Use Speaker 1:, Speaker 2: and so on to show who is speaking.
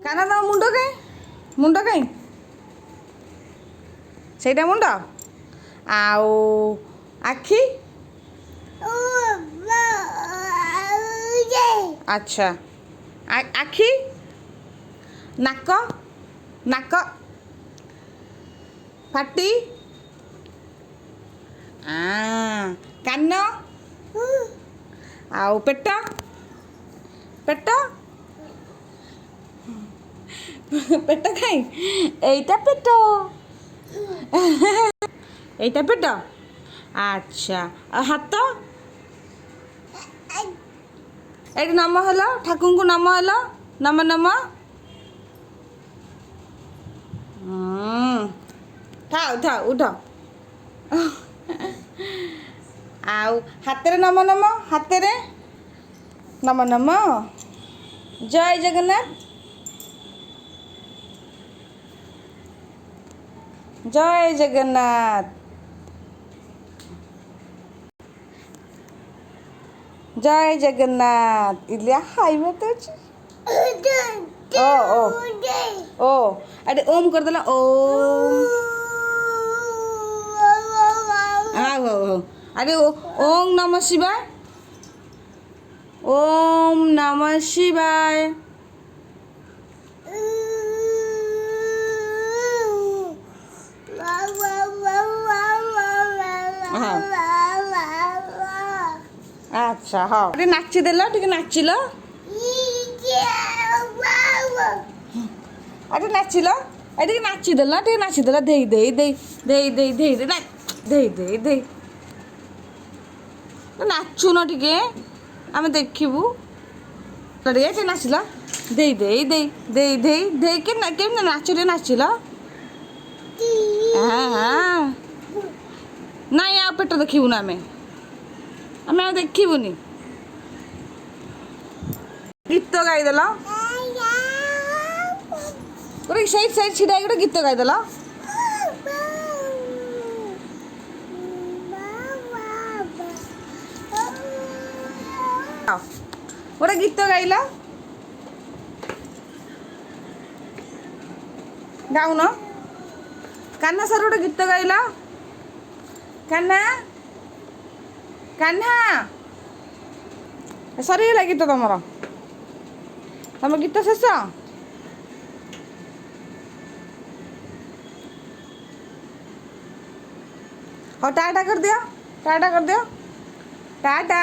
Speaker 1: କାନ ତମ ମୁଣ୍ଡ କାଇଁ ସେଇଟା ମୁଣ୍ଡ ଆଉ ଆଖି ଆଚ୍ଛା ଆଖି ନାକ ନାକ ପାଟି କାନ ଆଉ ପେଟ ପେଟ ପେଟ କାଇଁ এইটা পেট এইটা পেট আচ্ছা আর হাত এইটি নম হলো ঠাকুরଙ୍କୁ নম হলো নম নম ଥାଉ ଥାଉ ଉଠ ଆଉ ହାତରେ ନମ ନମ ହାତରେ ନମ ନମ ଜୟ ଜଗନ୍ନାଥ ଜୟ ଜଗନ୍ନାଥ ଜୟ ଜଗନ୍ନାଥ ଇଲିଆ ଖାଇବା ତ ଅଛି ଓ ଆରେ ଓମ୍ କରିଦେଲା ଓମ୍ ହଉ ଆରେ ଓಂ ନମ ଶିବାୟ ओम नमः शिवाय अच्छा हाँ टे नाचिदेल टे नाचिल अरे नाचिल ये नाचिदेल टे नाचिदेल दे दे दे दे दे दे दे दे दे दे नाचुन टे आम देखू टे नाचिल दे दे दे दे दे दे के नाचरे नाचिल नाई आ पेट देखबून आम आम देखबूनी गीत गाईदेल गोटे सैड सैड छिड़ा गोटे गीत गाईदेल गोटे गीत गाइल गाउन कान्हा सर गोटे गीत गाइल कान्हा कान्हा सरीगला गीत तुम गीत शेष हाँ टाटा कर दियो टाटा